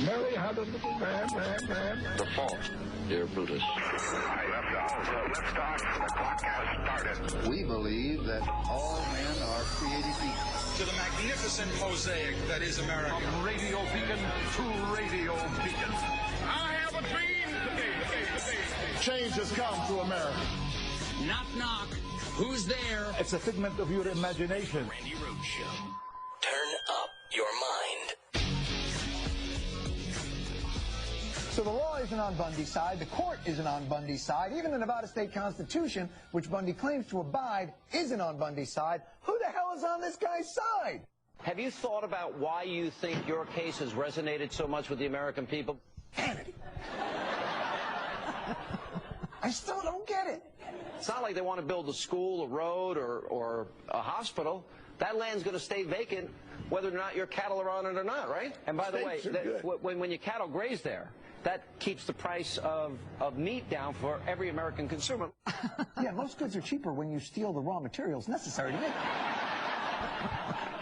Mary had a little man. The fault, dear Brutus. Liftoff. The clock has started. We believe that all men are created equal. To the magnificent mosaic that is America. From radio beacon to radio beacon. I have a dream today. Change has come to America. Knock, knock. Who's there? It's a figment of your imagination. Randi Rhodes Show. Turn up your mind. So the law isn't on Bundy's side, the court isn't on Bundy's side, even the Nevada State Constitution, which Bundy claims to abide, isn't on Bundy's side. Who the hell is on this guy's side? Have you thought about why you think your case has resonated so much with the American people? Hannity. I still don't get it. It's not like they want to build a school, a road, or a hospital. That land's going to stay vacant whether or not your cattle are on it or not, right? And by the way, when your cattle graze there, that keeps the price of meat down for every American consumer. Yeah, most goods are cheaper when you steal the raw materials necessary to make them.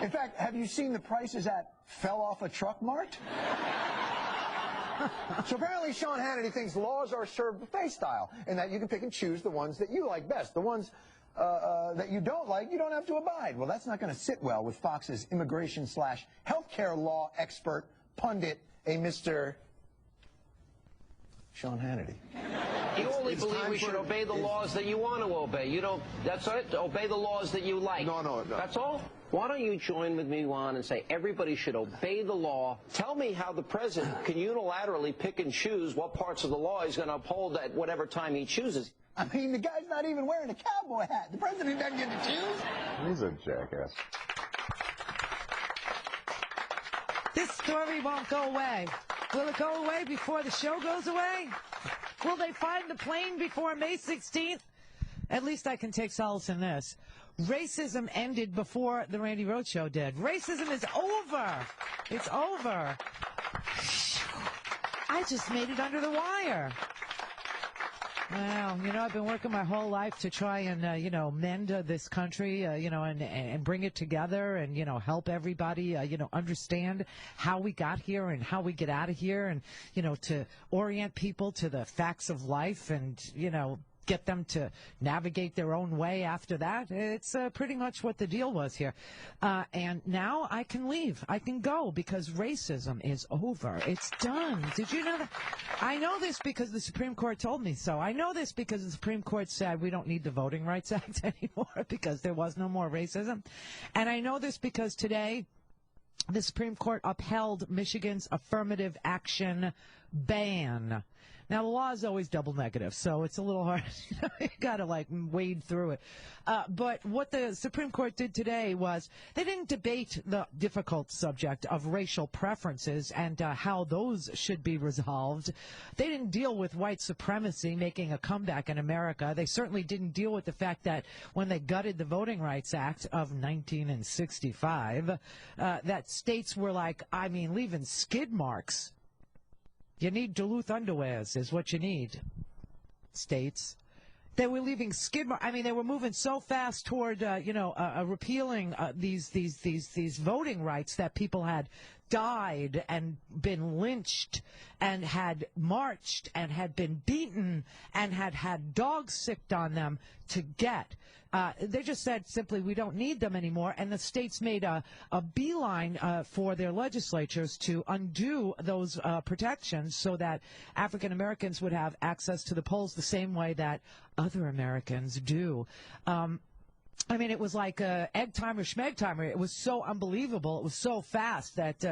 In fact, have you seen the prices at Fell Off a Truck Mart? So apparently Sean Hannity thinks laws are served buffet style, and that you can pick and choose the ones that you like best. The ones that you don't like, you don't have to abide. Well, that's not going to sit well with Fox's immigration/healthcare law expert pundit, a Mr. Sean Hannity. You only believe we should obey the laws that you want to obey. You don't, that's it? Obey the laws that you like. No. That's all? Why don't you join with me, Juan, and say everybody should obey the law? Tell me how the president can unilaterally pick and choose what parts of the law he's going to uphold at whatever time he chooses. I mean, the guy's not even wearing a cowboy hat. The president doesn't get to choose. He's a jackass. This story won't go away. Will it go away before the show goes away? Will they find the plane before May 16th? At least I can take solace in this. Racism ended before the Randi Rhodes Show did. Racism is over. It's over. I just made it under the wire. Well, I've been working my whole life to try and, mend this country, and bring it together and, help everybody, understand how we got here and how we get out of here and, to orient people to the facts of life and, get them to navigate their own way after that. It's pretty much what the deal was here. And now I can leave. I can go because racism is over. It's done. Did you know that? I know this because the Supreme Court told me so. I know this because the Supreme Court said we don't need the Voting Rights Act anymore because there was no more racism. And I know this because today the Supreme Court upheld Michigan's affirmative action ban. Now, the law is always double negative, so it's a little hard. You got to, wade through it. But what the Supreme Court did today was they didn't debate the difficult subject of racial preferences and how those should be resolved. They didn't deal with white supremacy making a comeback in America. They certainly didn't deal with the fact that when they gutted the Voting Rights Act of 1965, that states were leaving skid marks. You need Duluth underwears is what you need, states. They were leaving skid marks. I mean, they were moving so fast toward, repealing these voting rights that people had died and been lynched and had marched and had been beaten and had dogs sicked on them to get. They just said simply we don't need them anymore, and the states made a beeline for their legislatures to undo those protections so that African Americans would have access to the polls the same way that other Americans do. It was like egg timer, schmeg timer. It was so unbelievable. It was so fast that,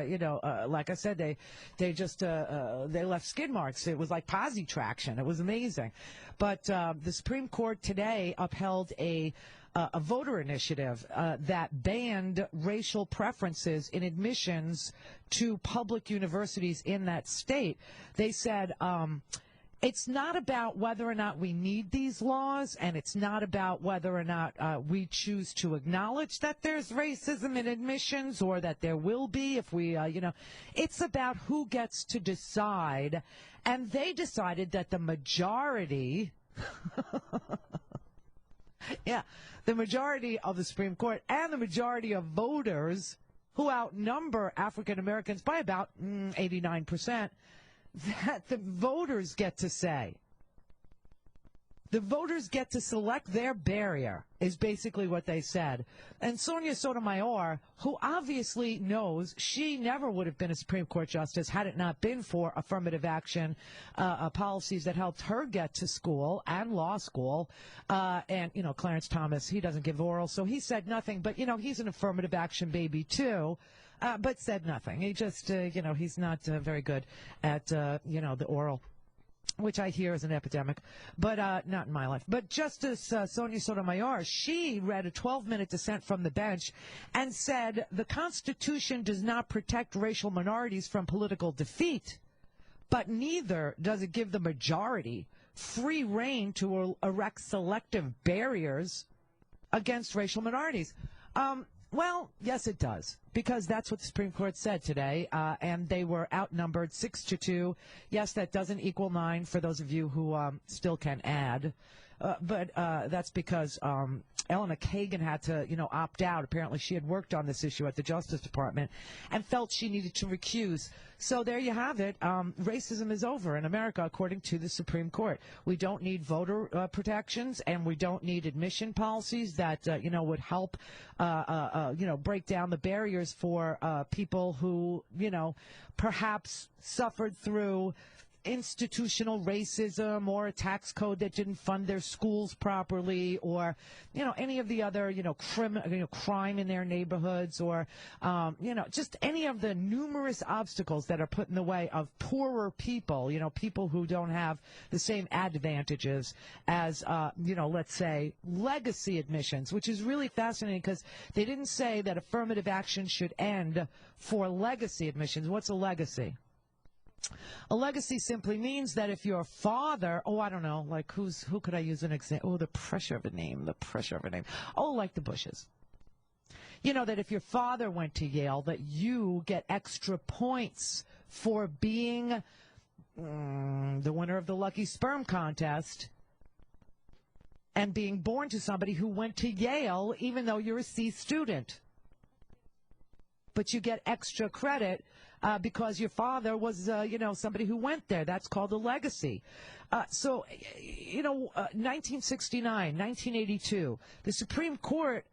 like I said, they just they left skid marks. It was like posse traction. It was amazing. But the Supreme Court today upheld a voter initiative that banned racial preferences in admissions to public universities in that state. They said it's not about whether or not we need these laws, and it's not about whether or not we choose to acknowledge that there's racism in admissions or that there will be if we, It's about who gets to decide, and they decided that the majority Yeah, the majority of the Supreme Court and the majority of voters who outnumber African Americans by about 89%, that the voters get to say. The voters get to select their barrier, is basically what they said. And Sonia Sotomayor, who obviously knows she never would have been a Supreme Court justice had it not been for affirmative action policies that helped her get to school and law school. And, you know, Clarence Thomas, he doesn't give oral, so he said nothing. But, you know, he's an affirmative action baby, too. But said nothing. He just, you know, he's not very good at, you know, the oral, which I hear is an epidemic, but not in my life. But Justice Sonia Sotomayor, she read a 12-minute dissent from the bench and said the Constitution does not protect racial minorities from political defeat, but neither does it give the majority free rein to erect selective barriers against racial minorities. Well, yes, it does, because that's what the Supreme Court said today, and they were outnumbered 6-2. Yes, that doesn't equal 9 for those of you who still can add, but that's because Elena Kagan had to, you know, opt out. Apparently, she had worked on this issue at the Justice Department and felt she needed to recuse. So there you have it. Racism is over in America, according to the Supreme Court. We don't need voter protections, and we don't need admission policies that, you know, would help, you know, break down the barriers for people who, you know, perhaps suffered through institutional racism or a tax code that didn't fund their schools properly, or, you know, any of the other, you know, crime in their neighborhoods, or, you know, just any of the numerous obstacles that are put in the way of poorer people, you know, people who don't have the same advantages as, you know, let's say legacy admissions, which is really fascinating because they didn't say that affirmative action should end for legacy admissions. What's a legacy? A legacy simply means that if your father, I don't know, like who could I use an example? Oh, the pressure of a name. Oh, like the Bushes. You know, that if your father went to Yale, that you get extra points for being the winner of the Lucky Sperm Contest and being born to somebody who went to Yale, even though you're a C student. But you get extra credit because your father was, you know, somebody who went there. That's called a legacy. So, you know, 1969, 1982, the Supreme Court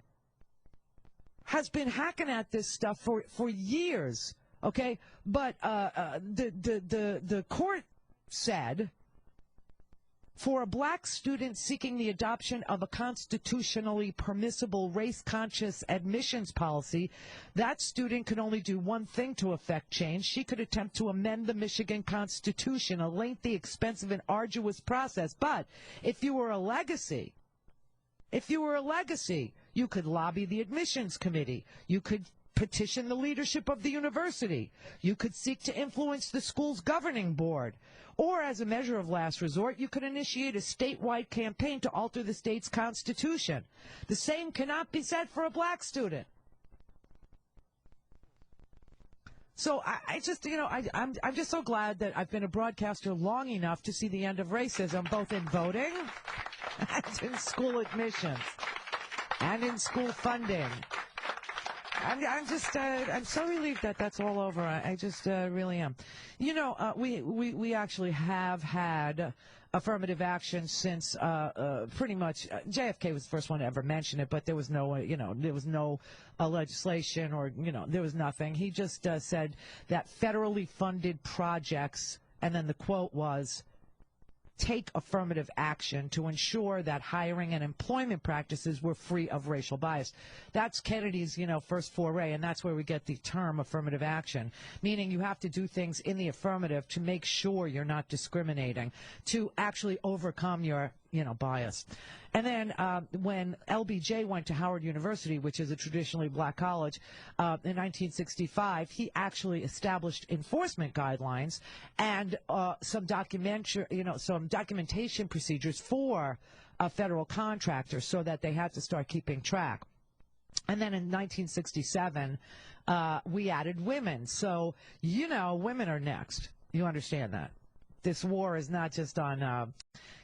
has been hacking at this stuff for years, okay? But the court said, for a black student seeking the adoption of a constitutionally permissible race-conscious admissions policy, that student could only do one thing to effect change. She could attempt to amend the Michigan Constitution, a lengthy, expensive, and arduous process. But if you were a legacy, you could lobby the admissions committee. You could petition the leadership of the university. You could seek to influence the school's governing board. Or, as a measure of last resort, you could initiate a statewide campaign to alter the state's constitution. The same cannot be said for a black student. So I just, you know, I'm just so glad that I've been a broadcaster long enough to see the end of racism, both in voting and in school admissions and in school funding. I'm just, I'm so relieved that that's all over. I just really am. You know, we actually have had affirmative action since pretty much JFK was the first one to ever mention it, but there was no, you know, there was no legislation or, you know, there was nothing. He just said that federally funded projects, and then the quote was, take affirmative action to ensure that hiring and employment practices were free of racial bias. That's Kennedy's, you know, first foray, and that's where we get the term affirmative action, meaning you have to do things in the affirmative to make sure you're not discriminating, to actually overcome your, you know, bias. And then when LBJ went to Howard University, which is a traditionally black college, in 1965, he actually established enforcement guidelines and some documentation procedures for federal contractors so that they had to start keeping track. And then in 1967, we added women. So, you know, women are next. You understand that. this war is not just on,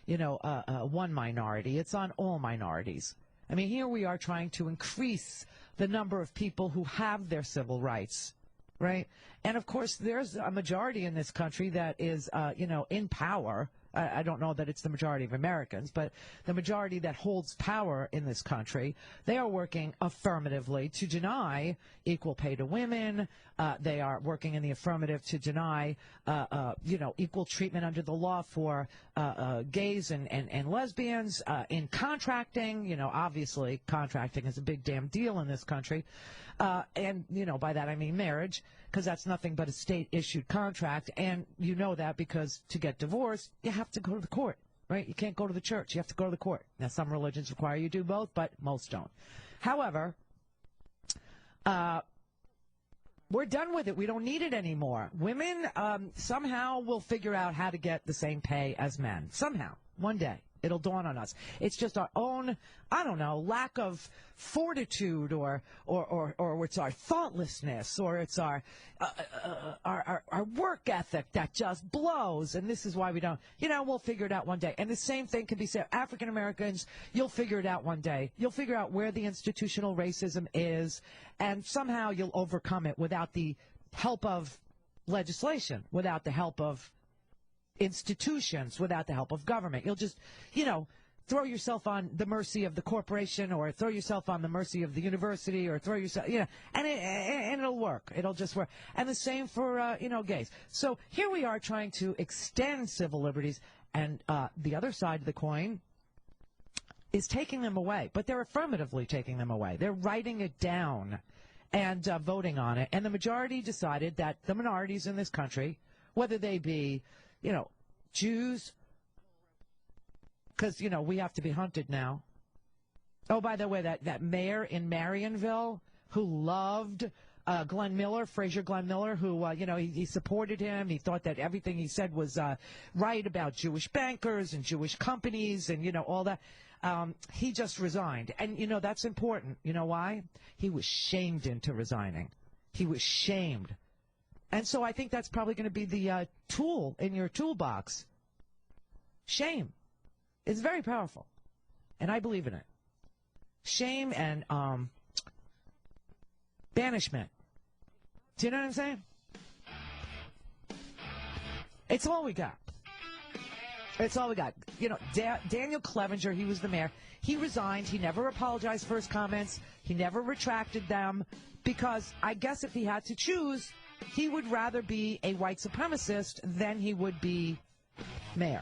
one minority. It's on all minorities. I mean, here we are trying to increase the number of people who have their civil rights, right? And, of course, there's a majority in this country that is, in power. I don't know that it's the majority of Americans, but the majority that holds power in this country, they are working affirmatively to deny equal pay to women. They are working in the affirmative to deny, equal treatment under the law for gays and lesbians in contracting. Obviously, contracting is a big damn deal in this country. And, by that I mean marriage, because that's nothing but a state-issued contract. And you know that because to get divorced, you have to go to the court, right? You can't go to the church. You have to go to the court. Now, some religions require you do both, but most don't. However, we're done with it. We don't need it anymore. Women somehow will figure out how to get the same pay as men. Somehow. One day. It'll dawn on us. It's just our own, lack of fortitude or it's our thoughtlessness or it's our work ethic that just blows. And this is why we don't, we'll figure it out one day. And the same thing can be said. African Americans, you'll figure it out one day. You'll figure out where the institutional racism is, and somehow you'll overcome it without the help of legislation, without the help of institutions, without the help of government. You'll just, throw yourself on the mercy of the corporation or throw yourself on the mercy of the university or throw yourself, and it'll work. It'll just work. And the same for, gays. So here we are trying to extend civil liberties, and the other side of the coin is taking them away. But they're affirmatively taking them away. They're writing it down and voting on it. And the majority decided that the minorities in this country, whether they be Jews, because, we have to be hunted now. Oh, by the way, that mayor in Marionville who loved Glenn Miller, Fraser Glenn Miller, who, he supported him. He thought that everything he said was right about Jewish bankers and Jewish companies and, all that. He just resigned. And, that's important. You know why? He was shamed into resigning. He was shamed. And so I think that's probably going to be the tool in your toolbox. Shame is very powerful, and I believe in it. Shame and banishment. Do you know what I'm saying? It's all we got. It's all we got. Daniel Clevenger, he was the mayor. He resigned. He never apologized for his comments. He never retracted them because I guess if he had to choose, he would rather be a white supremacist than he would be mayor.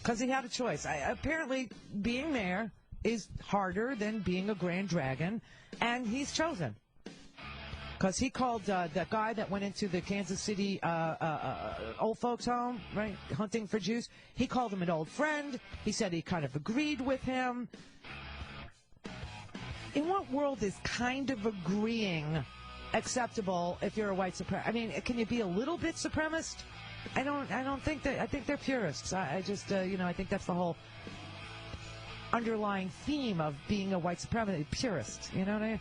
Because he had a choice. Apparently, being mayor is harder than being a grand dragon, and he's chosen. Because he called that guy that went into the Kansas City old folks home, right, hunting for Jews, he called him an old friend. He said he kind of agreed with him. In what world is kind of agreeing acceptable if you're a white supremacist? I mean, can you be a little bit supremacist? I don't think that. I think they're purists. I just, I think that's the whole underlying theme of being a white supremacist, purist. You know what I mean?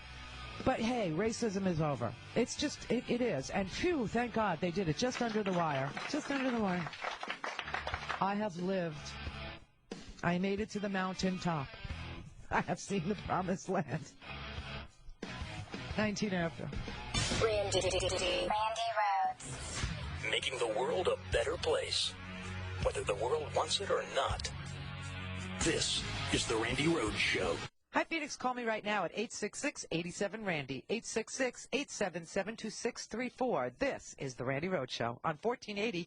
But hey, racism is over. It's just, it is. And phew, thank God they did it just under the wire. Just under the wire. I have lived. I made it to the mountaintop. I have seen the promised land. 19 after. Randi Rhodes. Making the world a better place, whether the world wants it or not. This is The Randi Rhodes Show. Hi, Phoenix. Call me right now at 866-87-RANDY, 866-877-2634. This is The Randi Rhodes Show on 1480.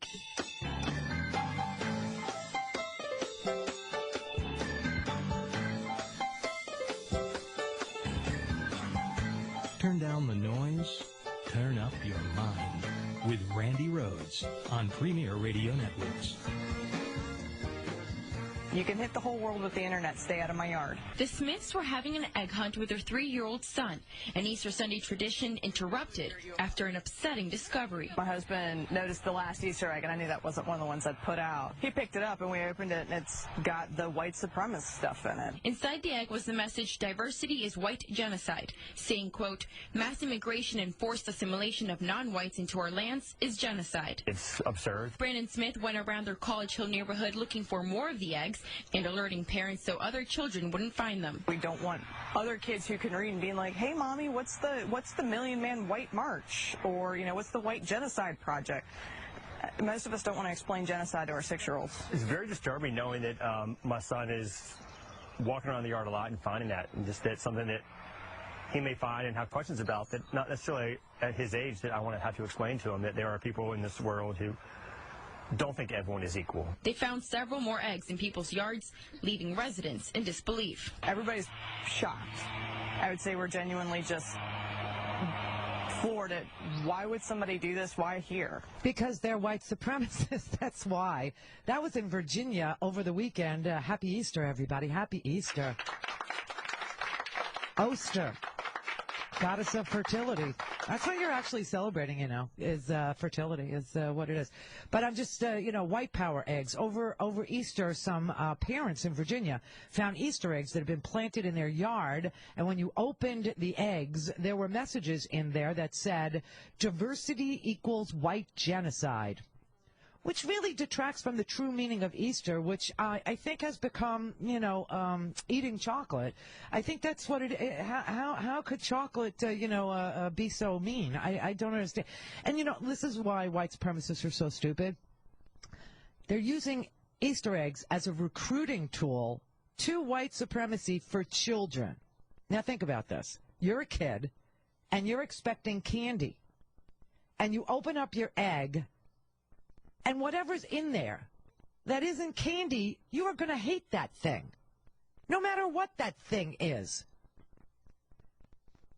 Turn down the noise, turn up your mind with Randi Rhodes on Premier Radio Networks. You can hit the whole world with the internet. Stay out of my yard. The Smiths were having an egg hunt with their 3-year-old son. An Easter Sunday tradition interrupted after an upsetting discovery. My husband noticed the last Easter egg, and I knew that wasn't one of the ones I'd put out. He picked it up, and we opened it, and it's got the white supremacist stuff in it. Inside the egg was the message, "Diversity is white genocide," saying, quote, "Mass immigration and forced assimilation of non-whites into our lands is genocide." It's absurd. Brandon Smith went around their College Hill neighborhood looking for more of the eggs and alerting parents so other children wouldn't find them. We don't want other kids who can read and being like, "Hey, Mommy, what's the Million Man White March?" Or, you know, "What's the White Genocide Project?" Most of us don't want to explain genocide to our 6-year-olds. It's very disturbing knowing that my son is walking around the yard a lot and finding that, and just that's something that he may find and have questions about, that not necessarily at his age that I want to have to explain to him, that there are people in this world who don't think everyone is equal. They found several more eggs in people's yards, leaving residents in disbelief. Everybody's shocked. I would say we're genuinely just floored at, why would somebody do this? Why here? Because they're white supremacists. That's why. That was in Virginia over the weekend. Happy Easter, everybody. Happy Easter. Oster, goddess of fertility. That's what you're actually celebrating, you know, is fertility is what it is. But I'm just, white power eggs. Over Easter, some parents in Virginia found Easter eggs that had been planted in their yard, and when you opened the eggs, there were messages in there that said, "Diversity equals white genocide," which really detracts from the true meaning of Easter, which I think has become, eating chocolate. I think that's what it is. How could chocolate, be so mean? I don't understand. And, this is why white supremacists are so stupid. They're using Easter eggs as a recruiting tool to white supremacy for children. Now, think about this. You're a kid, and you're expecting candy, and you open up your egg, and whatever's in there that isn't candy, you are going to hate that thing, no matter what that thing is.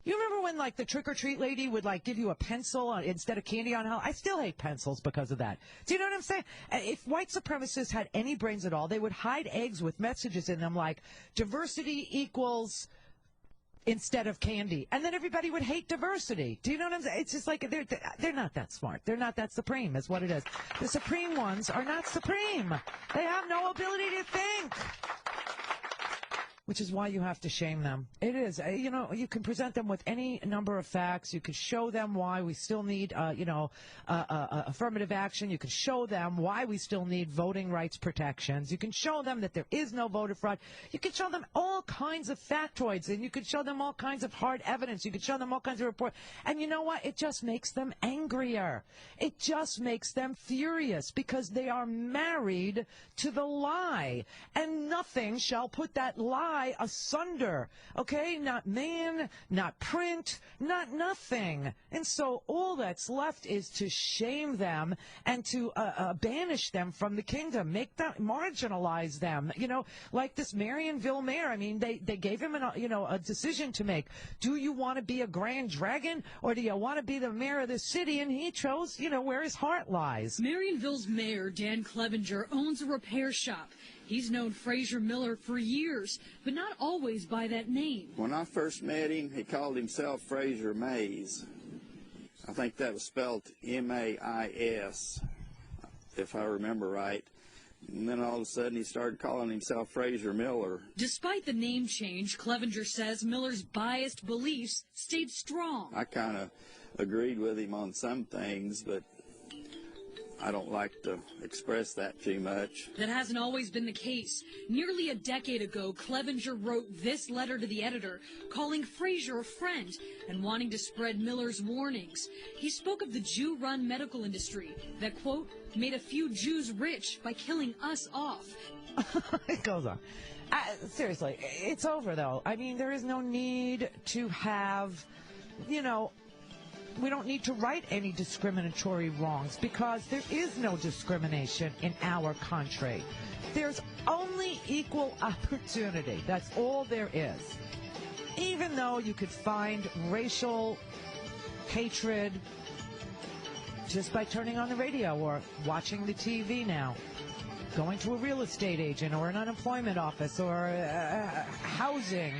You remember when, the trick-or-treat lady would, give you a pencil instead of candy on Halloween? I still hate pencils because of that. Do you know what I'm saying? If white supremacists had any brains at all, they would hide eggs with messages in them like, "Diversity equals..." instead of candy, and then everybody would hate diversity. Do you know what I'm saying? It's just like they're not that smart. They're not that supreme, is what it is. The supreme ones are not supreme. They have no ability to think. Which is why you have to shame them. It is. You can present them with any number of facts. You can show them why we still need, affirmative action. You can show them why we still need voting rights protections. You can show them that there is no voter fraud. You can show them all kinds of factoids, and you can show them all kinds of hard evidence. You can show them all kinds of reports. And you know what? It just makes them angrier. It just makes them furious because they are married to the lie. And nothing shall put that lie asunder, okay? Not man, not print, not nothing. And so all that's left is to shame them and to banish them from the kingdom, make them, marginalize them. Like this Marionville mayor. I mean, they gave him a decision to make. Do you want to be a grand dragon, or do you want to be the mayor of the city? And he chose, where his heart lies. Marionville's mayor, Dan Clevenger, owns a repair shop. He's known Fraser Miller for years, but not always by that name. When I first met him, he called himself Fraser Mays. I think that was spelled M-A-I-S, if I remember right. And then all of a sudden he started calling himself Fraser Miller. Despite the name change, Clevenger says Miller's biased beliefs stayed strong. I kind of agreed with him on some things, but I don't like to express that too much. That hasn't always been the case. Nearly a decade ago, Clevenger wrote this letter to the editor, calling Fraser a friend and wanting to spread Miller's warnings. He spoke of the Jew-run medical industry that, quote, made a few Jews rich by killing us off. It goes on. Seriously, it's over, though. I mean, there is no need to have, we don't need to right any discriminatory wrongs because there is no discrimination in our country. There's only equal opportunity. That's all there is. Even though you could find racial hatred just by turning on the radio or watching the TV now. going to a real estate agent or an unemployment office or housing.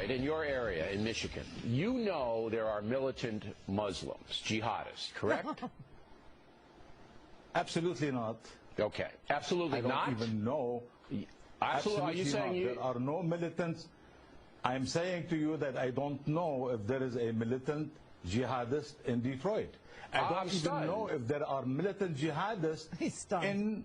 In your area in Michigan, you know there are militant Muslims, jihadists, correct? Absolutely not. Okay, absolutely not? I don't even know. Absolutely. Are you saying there are no militants? I'm saying to you that I don't know if there is a militant jihadist in Detroit. I don't even know if there are militant jihadists in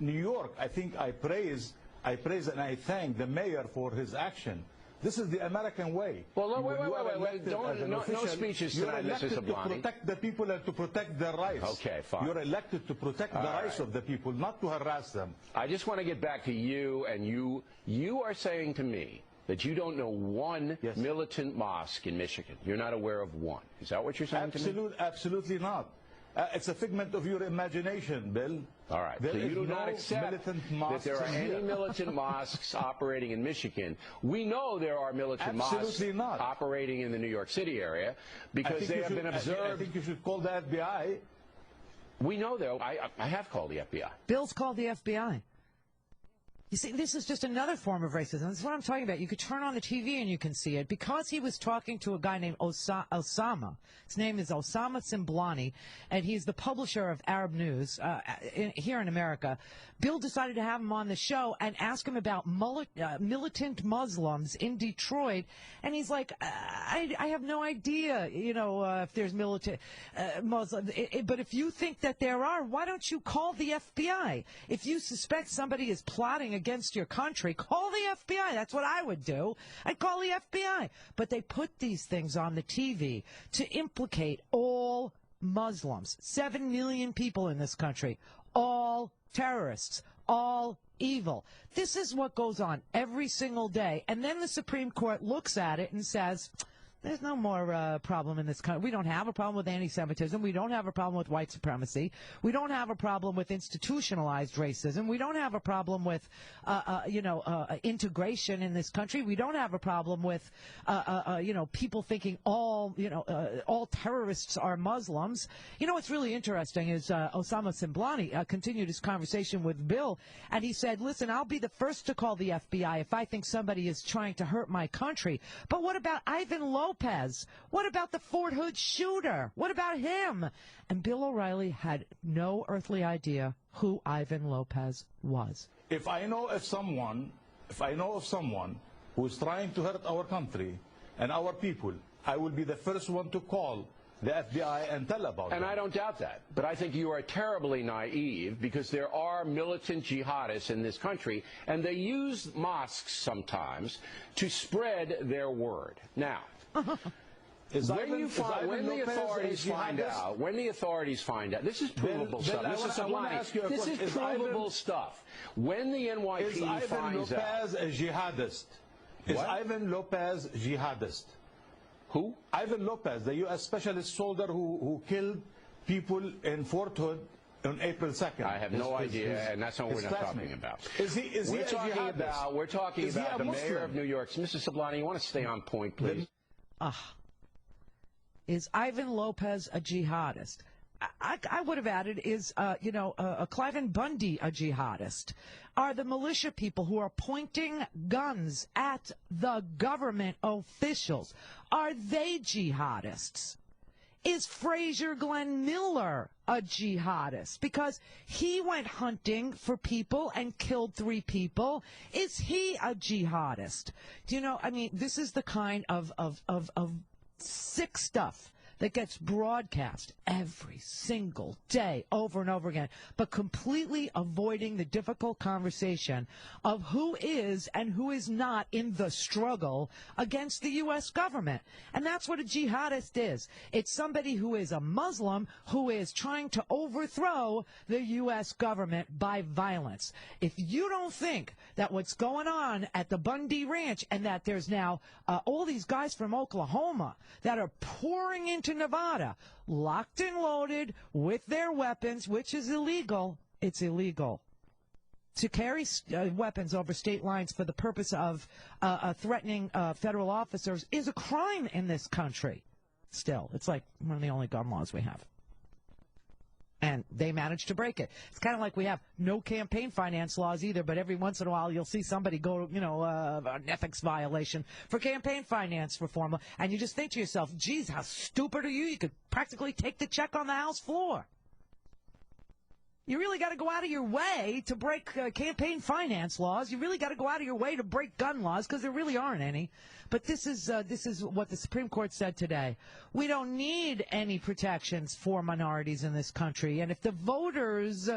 New York. I think I praise and I thank the mayor for his action. This is the American way. Well, wait. No speeches tonight, Mr. Sablani. You're elected to protect the people and to protect their rights. Okay, fine. You're elected to protect the rights of the people, not to harass them. I just want to get back to you, and you are saying to me that you don't know one militant mosque in Michigan. You're not aware of one. Is that what you're saying to me? Absolutely not. It's a figment of your imagination, Bill. All right. So you do not accept that there are any militant mosques operating in Michigan. We know there are militant mosques operating in the New York City area because they have been observed. I think you should call the FBI. We know, though. I have called the FBI. Bill's called the FBI. You see, this is just another form of racism. That's what I'm talking about. You could turn on the TV and you can see it. Because he was talking to a guy named Osama. His name is Osama Simblani, and he's the publisher of Arab News here in America. Bill decided to have him on the show and ask him about militant Muslims in Detroit. And he's like, I have no idea, if there's militant Muslims. But if you think that there are, why don't you call the FBI? If you suspect somebody is plotting against your country, call the FBI. That's what I would do. I'd call the FBI. But they put these things on the TV to implicate all Muslims. 7 million people in this country. All terrorists. All evil. This is what goes on every single day. And then the Supreme Court looks at it and says, there's no more problem in this country. We don't have a problem with anti-Semitism. We don't have a problem with white supremacy. We don't have a problem with institutionalized racism. We don't have a problem with, integration in this country. We don't have a problem with, people thinking all terrorists are Muslims. You know what's really interesting is Osama Simblani continued his conversation with Bill, and he said, listen, I'll be the first to call the FBI if I think somebody is trying to hurt my country. But what about Ivan Lopez? What about the Fort Hood shooter? What about him? And Bill O'Reilly had no earthly idea who Ivan Lopez was. If I know of someone who is trying to hurt our country and our people, I will be the first one to call the FBI and tell about it. And I don't doubt that. But I think you are terribly naive because there are militant jihadists in this country, and they use mosques sometimes to spread their word. Now, when the authorities find out, this is provable stuff. This is provable stuff. When the NYPD finds out, is Ivan Lopez a jihadist? Is Ivan Lopez jihadist? Who? Ivan Lopez, the U.S. specialist soldier who killed people in Fort Hood on April 2nd. I have no idea, and that's what we're not talking about. We're talking about the mayor of New York. Mr. Sablani, you want to stay on point, please? Is Ivan Lopez a jihadist? I would have added, is, Cliven Bundy a jihadist? Are the militia people who are pointing guns at the government officials, are they jihadists? Is Frazier Glenn Miller a jihadist? Because he went hunting for people and killed 3 people. Is he a jihadist? Do you know, this is the kind of sick stuff that gets broadcast every single day over and over again, but completely avoiding the difficult conversation of who is and who is not in the struggle against the U.S. government. And that's what a jihadist is. It's somebody who is a Muslim who is trying to overthrow the U.S. government by violence. If you don't think that what's going on at the Bundy Ranch and that there's now all these guys from Oklahoma that are pouring into Nevada, locked and loaded with their weapons, which is illegal. It's illegal to carry weapons over state lines for the purpose of threatening federal officers is a crime in this country. Still, it's like one of the only gun laws we have. And they managed to break it. It's kind of like we have no campaign finance laws either, but every once in a while you'll see somebody go, an ethics violation for campaign finance reform. And you just think to yourself, geez, how stupid are you? You could practically take the check on the House floor. You really got to go out of your way to break campaign finance laws. You really got to go out of your way to break gun laws because there really aren't any. But this is what the Supreme Court said today. We don't need any protections for minorities in this country. And if the voters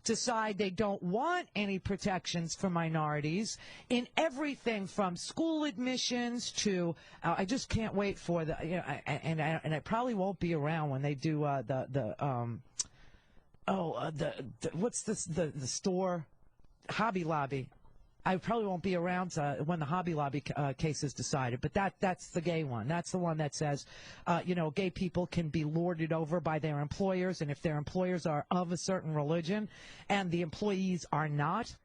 decide they don't want any protections for minorities in everything from school admissions to, I just can't wait for the, and I probably won't be around when they do what's this, the store? Hobby Lobby. I probably won't be around when the Hobby Lobby case is decided, but that's the gay one. That's the one that says, gay people can be lorded over by their employers, and if their employers are of a certain religion and the employees are not,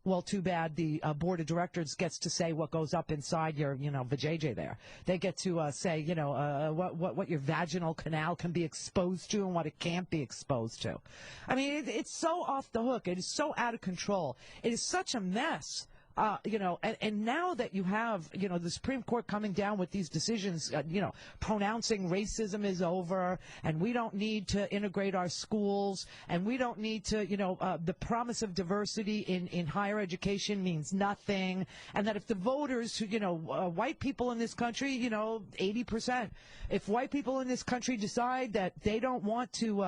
well, too bad. The board of directors gets to say what goes up inside your, vajayjay there. They get to say, what your vaginal canal can be exposed to and what it can't be exposed to. I mean, it's so off the hook. It is so out of control. It is such a mess. And now that you have, the Supreme Court coming down with these decisions, pronouncing racism is over, and we don't need to integrate our schools, and we don't need to, the promise of diversity in higher education means nothing, and that if the voters, white people in this country, 80%, if white people in this country decide that they don't want to,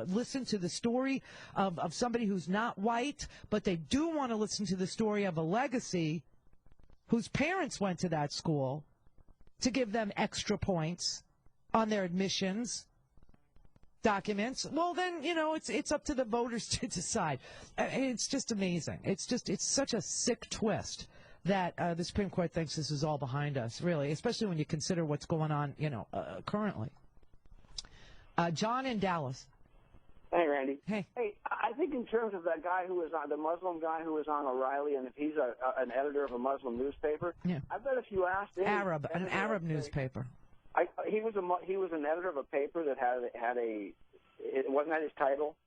listen to the story of somebody who's not white, but they do want to listen to the story of a legacy whose parents went to that school to give them extra points on their admissions documents, well then, it's up to the voters to decide. It's just amazing. It's such a sick twist that the Supreme Court thinks this is all behind us, really, especially when you consider what's going on, currently. John in Dallas. Hey, Randy. Hey. Hey, I think in terms of that guy who was on, the Muslim guy who was on O'Reilly, and if he's an editor of a Muslim newspaper, yeah. I bet if you asked him, an Arab newspaper. He was an editor of a paper that had a, wasn't that his title?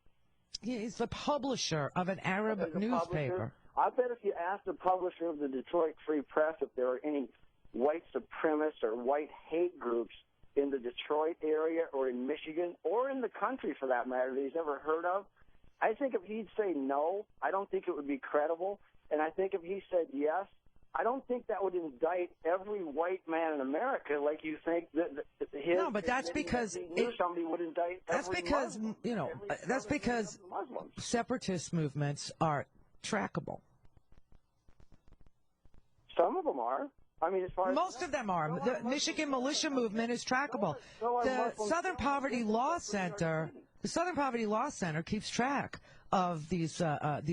He's the publisher of an Arab newspaper. I bet if you asked the publisher of the Detroit Free Press if there were any white supremacists or white hate groups in the Detroit area or in Michigan or in the country, for that matter, that he's ever heard of, I think if he'd say no, I don't think it would be credible. And I think if he said yes, I don't think that would indict every white man in America like you think that his. No, but that's because somebody would indict. That's because Muslim, that's because separatist movements are trackable. Some of them are. I mean, as far as most of them are. The Michigan militia movement is trackable. The Southern Poverty Law Center, keeps track of these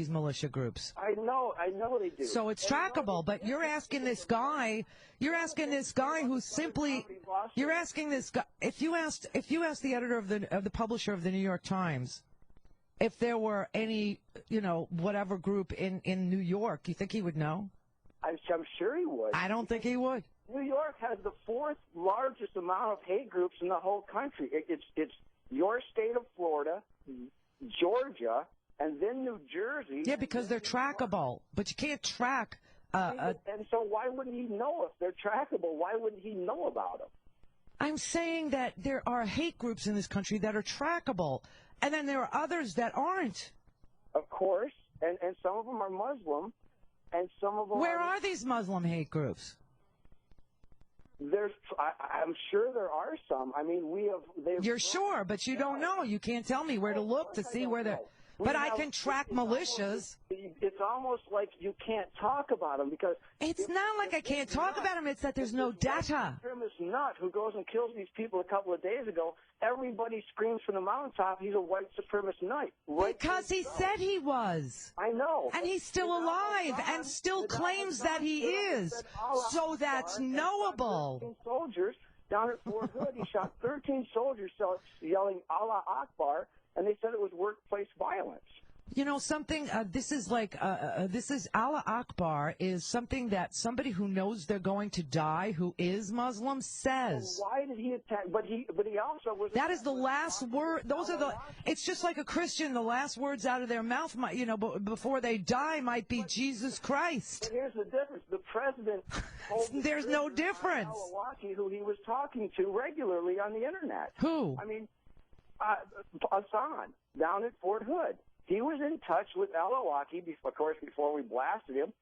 militia groups. I know they do. So it's trackable. But you're asking this guy who's simply, you're asking this guy. If you asked the editor of the publisher of the New York Times, if there were any, whatever group in New York, you think he would know? I'm sure he would. I don't think he would. New York has the fourth largest amount of hate groups in the whole country. It's your state of Florida, Georgia, and then New Jersey. Yeah, because they're trackable. But you can't track. And so why wouldn't he know if they're trackable? Why wouldn't he know about them? I'm saying that there are hate groups in this country that are trackable, and then there are others that aren't. Of course, and some of them are Muslim. And some of them. Where are these Muslim hate groups? I'm sure there are some. I mean, You're sure, but you don't know. You can't tell me where to look to see where they're. But I can track militias. It's almost like you can't talk about them because it's not like I can't talk about them. It's that there's no data. This nut who goes and kills these people a couple of days ago. Everybody screams from the mountaintop he's a white supremacist nut. Because he said he was. I know. And he's still alive and still claims that he is. So that's knowable. Soldiers down at Fort Hood, he shot 13 soldiers yelling Allah Akbar, and they said it was workplace violence. You know, something, this is Allah Akbar is something that somebody who knows they're going to die, who is Muslim, says. Well, why did he attack? But he also was. That is the last word. Those are the, it's just like a Christian, the last words out of their mouth, might, you know, before they die might be Jesus Christ. But here's the difference. The president told There's no difference. Al-Awlaki, who he was talking to regularly on the internet. Who? I mean, Hassan, down at Fort Hood. He was in touch with Al-Awlaki, of course, before we blasted him.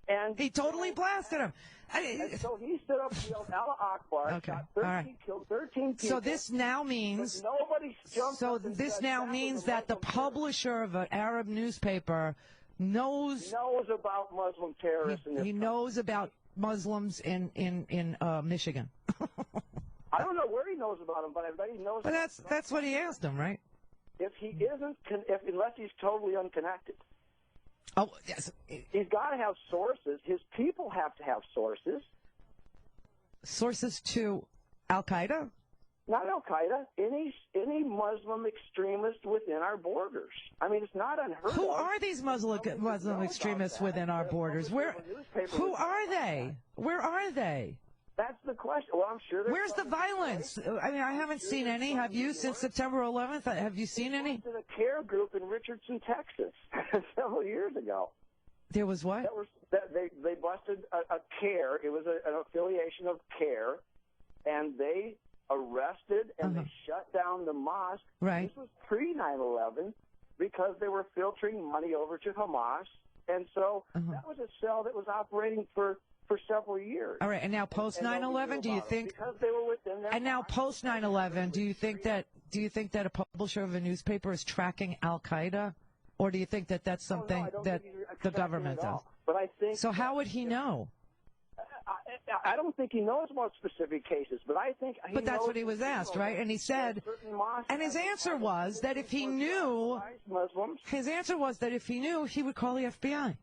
And he totally blasted him. And so he stood up and yelled, Allah Akbar, okay. shot 13, killed 13 people. So this now means, that the publisher of an Arab newspaper knows about Muslim terrorists. He knows about Muslims in Michigan. I don't know where he knows about them, but I bet he knows. But that's what he asked him, right? If he isn't, unless he's totally unconnected. Oh, yes. He's got to have sources. His people have to have sources. Sources to Al-Qaeda? Not Al-Qaeda. Any Muslim extremist within our borders. I mean, it's not unheard of. Who are these Muslim extremists within our borders? Who are they? Where are they? That's the question. Well, I'm sure. Where's the violence? I mean, I haven't seen any. Have you since September 11th? Have you seen any? There was a CARE group in Richardson, Texas, several years ago. There was what? They busted a CARE. It was an affiliation of CARE, and they arrested and they shut down the mosque. Right. This was pre-9/11 because they were filtering money over to Hamas, and so that was a cell that was operating for several years. All right, and now post 9/11, do you think? Because they were within their. And now post 9/11, do you think that a publisher of a newspaper is tracking Al Qaeda, or do you think that that's something that the government does? But I think. So how would he know? I don't think he knows about specific cases, but I think. But that's what he was asked, right? And he said, and his answer was that if he knew, his answer was that if he knew, he would call the FBI.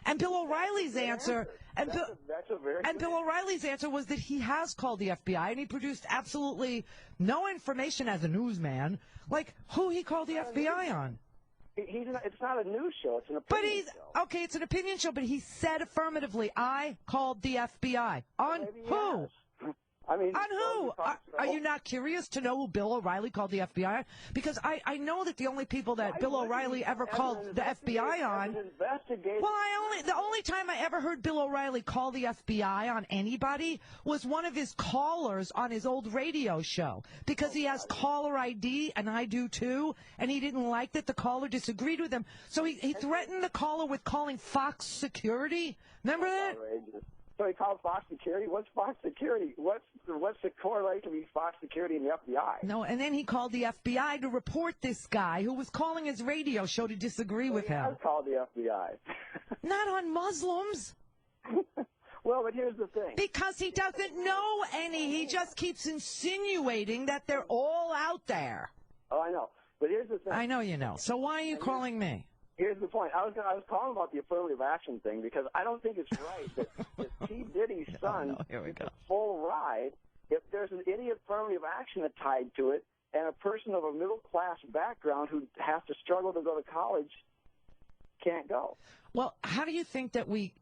And Bill O'Reilly's answer, Bill O'Reilly's answer was that he has called the FBI, and he produced absolutely no information as a newsman, like who he called the FBI on. It's not a news show; it's an opinion show. Okay, it's an opinion show, but he said affirmatively, "I called the FBI." On who? I mean, on who? Are you not curious to know who Bill O'Reilly called the FBI? Because I know that the only people that Bill O'Reilly ever called the FBI on. Well, the only time I ever heard Bill O'Reilly call the FBI on anybody was one of his callers on his old radio show, because he has caller ID and I do too, and he didn't like that the caller disagreed with him, so he threatened the caller with calling Fox Security. Remember that? So he called Fox Security. What's Fox Security? What's the correlation between Fox Security and the FBI? No, and then he called the FBI to report this guy who was calling his radio show to disagree with him. He has called the FBI. Not on Muslims. Well, but here's the thing. Because he doesn't know any. He just keeps insinuating that they're all out there. Oh, I know. But here's the thing. I know you know. So why are you calling me? Here's the point. I was calling about the affirmative action thing because I don't think it's right that T. Diddy's son gets a full ride if there's any affirmative action tied to it, and a person of a middle-class background who has to struggle to go to college can't go. Well, how do you think that we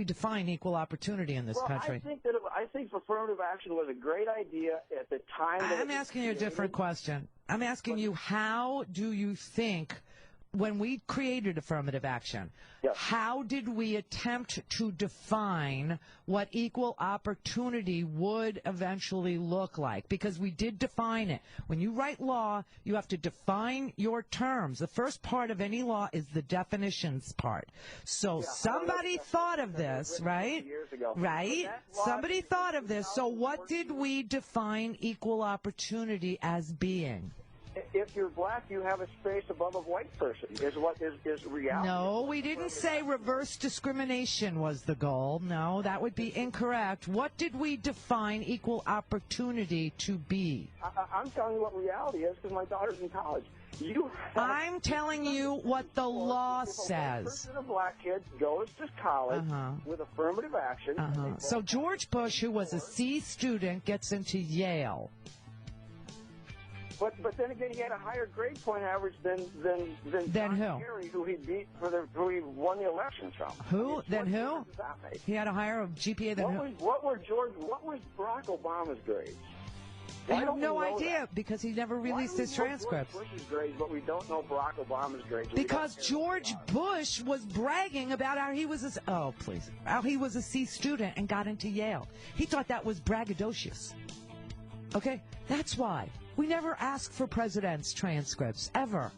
define equal opportunity in this country? I think affirmative action was a great idea at the time. I'm asking you a different question. I'm asking you, how do you think, when we created affirmative action, how did we attempt to define what equal opportunity would eventually look like? Because we did define it. When you write law, you have to define your terms. The first part of any law is the definitions part. So somebody thought of this, right? Right? Somebody thought of this. So what did we define equal opportunity as being? If you're black, you have a space above a white person, is what is reality. No, we didn't say reverse discrimination was the goal. No, that would be incorrect. What did we define equal opportunity to be? I'm telling you what reality is because my daughter's in college. I'm telling you what the law says. A black kid goes to college with affirmative action. So George Bush, who was a C student, gets into Yale. But then again, he had a higher grade point average than John who? Kerry, who he beat who he won the election from. Who? Then who? He had a higher GPA than who? What was Barack Obama's grades? I have no idea because he never released his transcripts. George Bush's grades, but we don't know Barack Obama's grades. Because George Bush was bragging about how he was how he was a C student and got into Yale. He thought that was braggadocious. Okay, that's why we never ask for presidents' transcripts ever.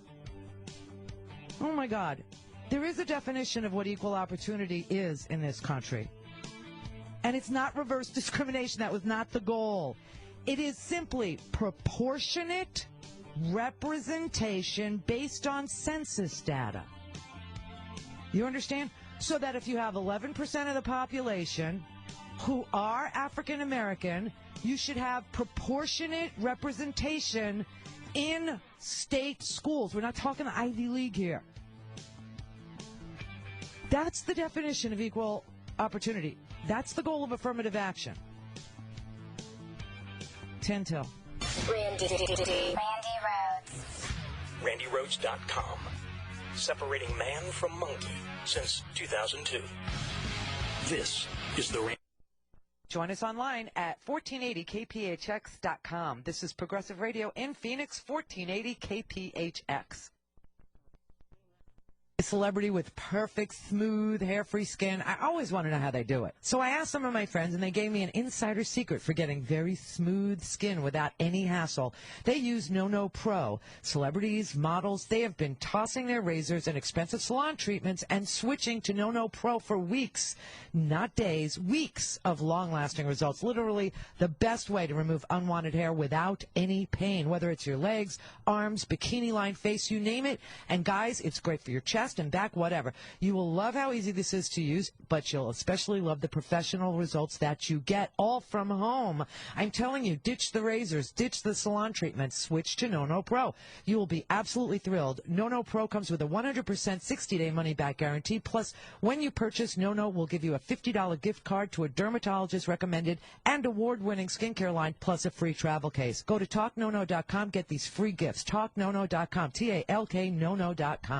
Oh my God, there is a definition of what equal opportunity is in this country, and it's not reverse discrimination. That was not the goal. It is simply proportionate representation based on census data. You understand? So that if you have 11% of the population who are African American, you should have proportionate representation in state schools. We're not talking the Ivy League here. That's the definition of equal opportunity. That's the goal of affirmative action. 10 till. Randi Rhodes. RandiRhodes.com. Separating man from monkey since 2002. This is the Randy. Join us online at 1480kphx.com. This is Progressive Radio in Phoenix, 1480 KPHX. A celebrity with perfect, smooth, hair-free skin. I always want to know how they do it. So I asked some of my friends, and they gave me an insider secret for getting very smooth skin without any hassle. They use No Pro. Celebrities, models, they have been tossing their razors and expensive salon treatments and switching to No Pro for weeks, not days, weeks of long-lasting results. Literally the best way to remove unwanted hair without any pain, whether it's your legs, arms, bikini line, face, you name it. And guys, it's great for your chest and back, whatever. You will love how easy this is to use, but you'll especially love the professional results that you get all from home. I'm telling you, ditch the razors, ditch the salon treatments, switch to No Pro. You will be absolutely thrilled. No Pro comes with a 100% 60-day money-back guarantee. Plus, when you purchase, No will give you a $50 gift card to a dermatologist-recommended and award-winning skincare line, plus a free travel case. Go to TalkNono.com, get these free gifts. TalkNono.com, TalkNono.com.